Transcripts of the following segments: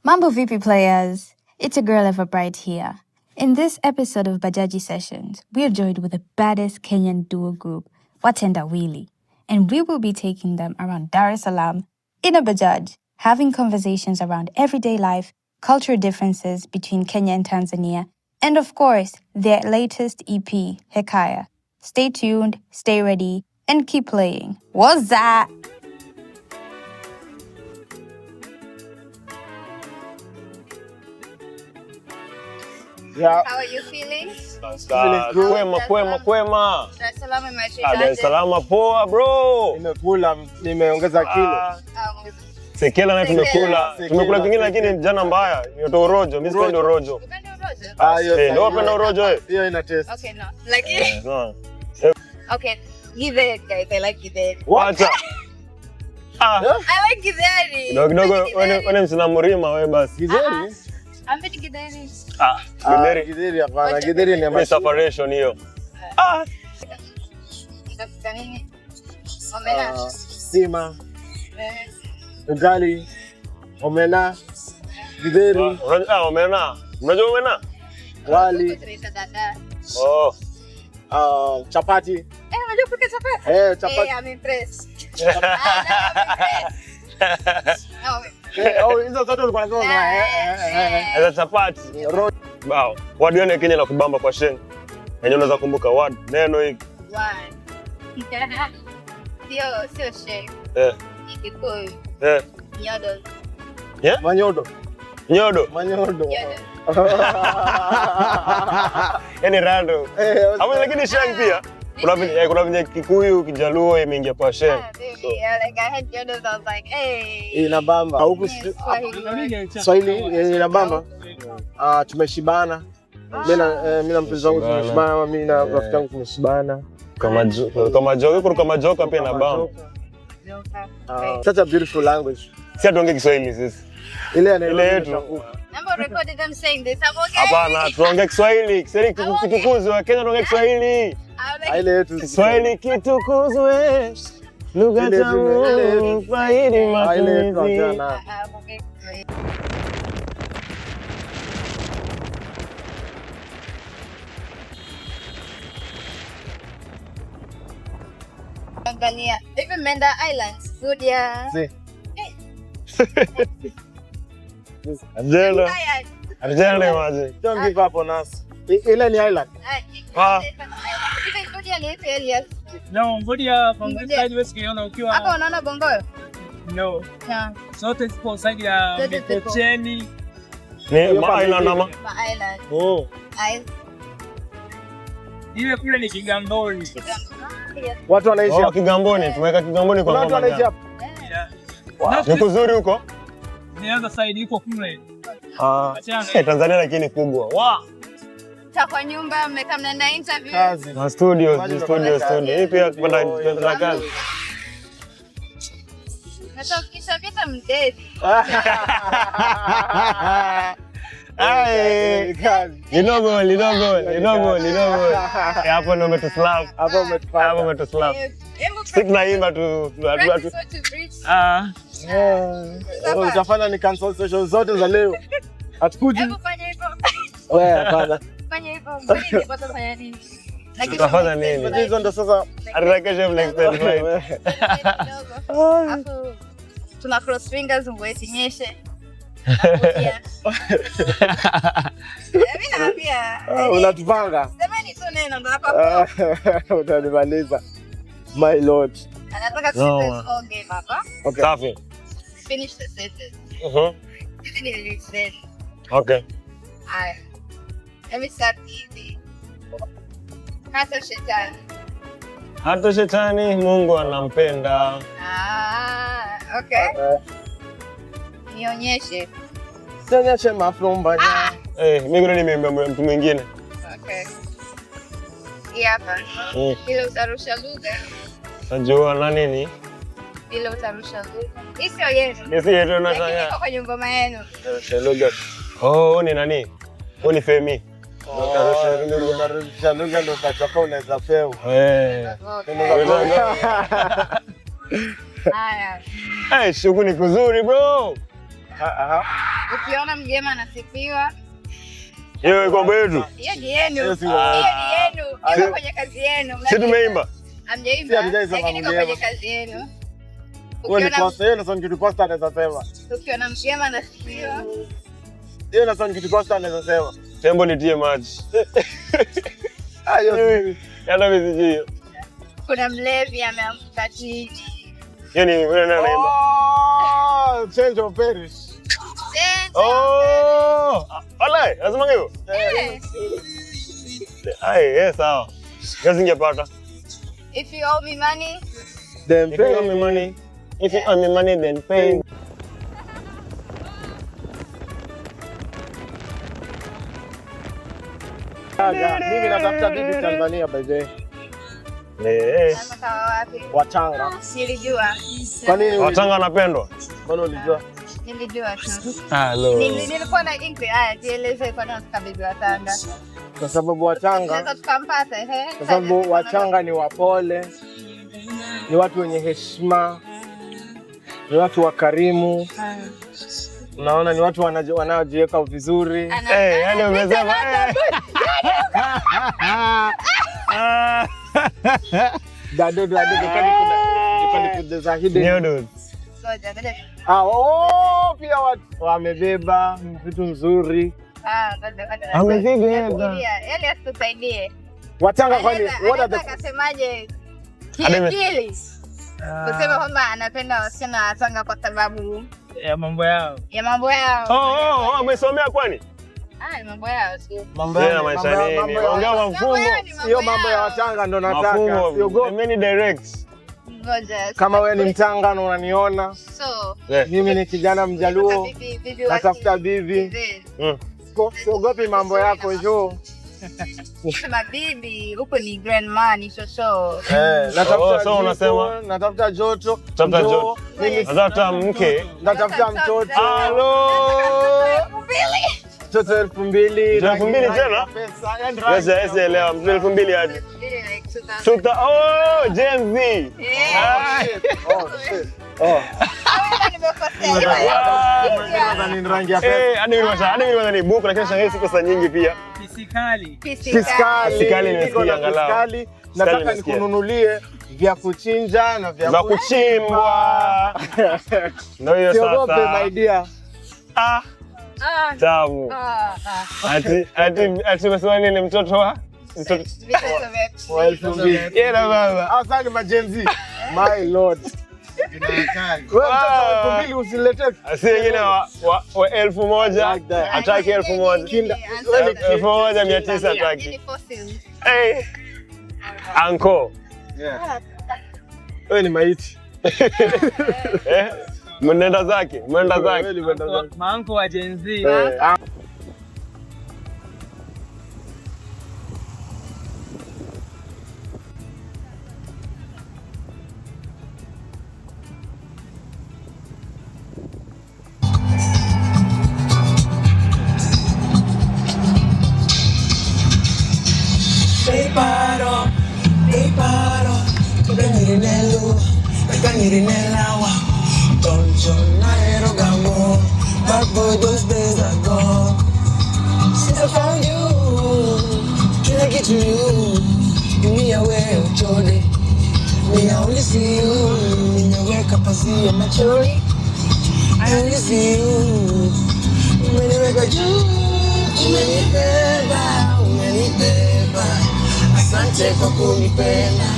Mambo Vipi players, it's a girl Everbright here. In this episode of Bajaji Sessions, we are joined with the baddest Kenyan duo group, Watendawili, and we will be taking them around Dar es Salaam in a Bajaj, having conversations around everyday life, cultural differences between Kenya and Tanzania, and of course, their latest EP, Hekaya. Stay tuned, stay ready, and keep playing. What's that? Yeah. How are you feeling? Kwema. Dar es Salaam imeacha. Dar es Salaam poa bro. Nimeongeza kilo. Sekela na tumekula. Tumekula kingine lakini jana mbaya. Ni rojo, mimi sipendi rojo. Unapenda rojo? Ndio napenda rojo eh. Hiyo ina taste. Okay, no. Like No. Okay, githeri guys, I like githeri. What? I like githeri. Kidogo wewe msina mrima wewe basi. Githeri? Ampendi githeri. Githeri hapana. Githeri ni separation hiyo. Unataka nini? Omena. Sima. Ugali. Omena. Githeri. Omena. Unajua omena? Wali. Oh. Chapati. Unajua kupika chapati? Chapati. I'm impressed. Hizo zote ulikuwa unasema chapati. Bao. Word gani Kenya na kubamba kwa Sheng? Yenye unaweza kumbuka word neno hiki. Word. Sio Sheng. Ikikuyu. Nyodo. Yeah? Manyodo. Nyodo. Yaani rando. Hapo lakini Sheng pia. Kuna vile Kikuyu, Kijaluo imeingia kwa Sheng. Like I had Nyodo, I was like, hey. Inabamba. Huku Swahili inabamba. Tumeshibana. Mimi na mpenzi wangu tumeshibana, mimi na rafiki yangu tumeshibana. Kama joka pia inabamba. Such a beautiful language. Si atonge Kiswahili sisi. Ile yetu. Number recorded them saying this. I'm okay. Hapana, tuongee Kiswahili. Kiswahili kitukuzwe. Kenya tuongee Kiswahili. Ile yetu. Kiswahili kitukuzwe. Lugha tamu, faidi matumizi. Tanzania. Even Menda Islands. Good yeah. Si. Arjela maji. Don't give up on us. Ile ni island. Even good yeah ni areas. No, Mbudia from this side west kiona ukiwa. Hapo unaona Bongoyo? No. Yeah. Zote zipo side ya Mikocheni. Ni island ama? Island. Oh. Ile kule ni Kigamboni. Watu wanaishi hapo Kigamboni, tumeweka Kigamboni kwa watu wanaishi hapo. Ni kuzuri huko? Nianza side iko kule. Tanzania lakini kubwa. Wow. Kwa nyumba mmekaa mnaenda interview. Na studio. Hii pia kwenda kazi. Natokisha vita mdeti. Linogo. Hapo ndo umetuslap. Hapo umetuslap. Sikunaimba tu. Utafanya ni cancel session zote za leo. Hatukuji. Hebu fanya hivyo. Wewe hapana. Fanya hivyo. Mbona nipata fanya nini? Utafanya nini? Hizo ndo sasa atakesha next time. Hapo tuna cross fingers uwesinyeshe. Mimi naambia. Unatupanga. Semeni tu neno ndo hapa. Utanimaliza. My lord. Anataka kusema all game hapa. Okay. Safi. Finish the sentence. Hizi ni lyrics. Okay. Haya. Let me start easy. Hata shetani Mungu anampenda. Okay. Nionyeshe. Nionyeshe mafumba. Mimi kuna nimeimba mtu mwingine. Okay. Hapa. Ile utarusha lugha. Najua na nini? Ile utarusha lugha. Sio yetu. Sisi yetu tunataka. Kwa ngoma yenu. Utarusha lugha. Ni nani? Ni Femi. Utarusha lugha ndo utachoka unaweza feu. Haya. Shughuli kuzuri bro. Ukiona mgema anasifiwa. Hiyo iko kwetu. Hiyo ni yenu. Hiyo ni yenu. Iko kwenye kazi yenu. Sisi tumeimba. Hamjaimba. Lakini iko kwenye kazi yenu. Wewe ni posta yenu sasa kitu posta anaweza sema. Ukiona mgema anasifiwa. Hiyo na sasa kitu posta anaweza sema. Tembo nitie maji. Ayo. Yana miziji. Kuna mlevi ameamka chini. Yaani wewe nani anaimba? Oh, change of parish. Oh, wala, lazima hiyo. Sawa. Kazi ingepata. If you owe me money, then pay. If you owe me money, then pay. Mimi natafuta bibi Tanzania by the way. Wachanga. Nilijua. Kwa nini Wachanga wanapendwa? Mbona ulijua? Nilijua tu. Hello. Nilikuwa na inkwe jieleze kwa nini tukabibi Wachanga. Kwa sababu Wachanga. Sasa tukampata Kwa sababu Wachanga ni wapole. Ni watu wenye heshima. Ni watu wakarimu. Unaona ni watu wanaojiweka vizuri. Yaani umesema Dado kani kudeza hidden. Pia wamebeba vitu nzuri. Amebeba. Yaani asitusaidie. Wachanga kwani akasemaje? Kiakili. Kusema kwamba anapenda wasichana wa Tanga kwa sababu ya mambo yao. Umesomea kwani? Mambo yao sio. Mambo ya maisha nini? Ongea mfumo. Sio mambo ya Watanga ndo nataka. Sio go. Many directs. Ngoja. Kama wewe ni Mtanga na unaniona. So, mimi ni kijana Mjaluo. Natafuta bibi. Siogopi mambo yako njoo. Sema bibi, huko ni grandma ni so. Natafuta unasema natafuta joto. Natafuta joto. Mimi natafuta mke. Natafuta mtoto. Halo. Toto 2,000. 2,000 tena? Yes, elewa. 2,000 hadi. Gen Z. Ni buku lakini shangai siku saa nyingi pia. Fiskali nimesikia angalau. Nataka nikununulie vya kuchinja na vya kuchimbwa. Ndio hiyo sasa. Siogope my dear. Tamu. Ati umesema nini mtoto wa? Mtoto wa 2,000. Yena baba. Asante majenzi. My lord. Wewe mtoto 2,000 usilete. Asi wengine wa 1,000 ataki 1,000. 1,900 ataki. Anko. Wewe ni maiti. Mnenda zake. Maanko wa Gen Z. Bad boy those days are gone. Since I found you, can I get to you? Give me a way of Jody. Me, I only see you. In the wake up, I see my Jody. I only see you. When you wake up, umenibeba. Asante kwa kunipenda.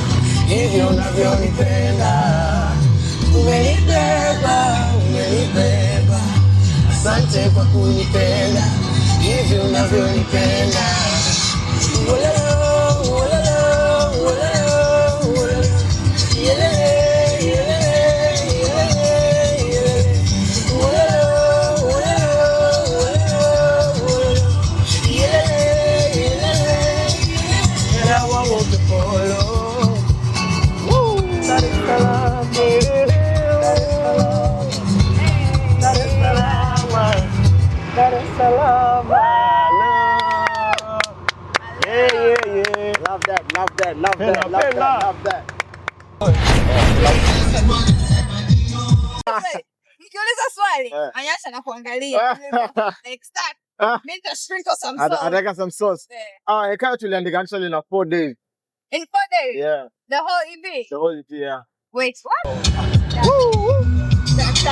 Hivyo unavyonipenda. Umenibeba. Asante kwa kunipenda, hivi unavyonipenda. Love that. akiuliza swali, anyasha na kuangalia. Like start. Make a sprinkle some sauce. Ataka some sauce. Ikawa tuliandika actually na 4 days. In 4 days? Yeah. The whole EP? The whole EP, yeah. Wait, what? Woo! That's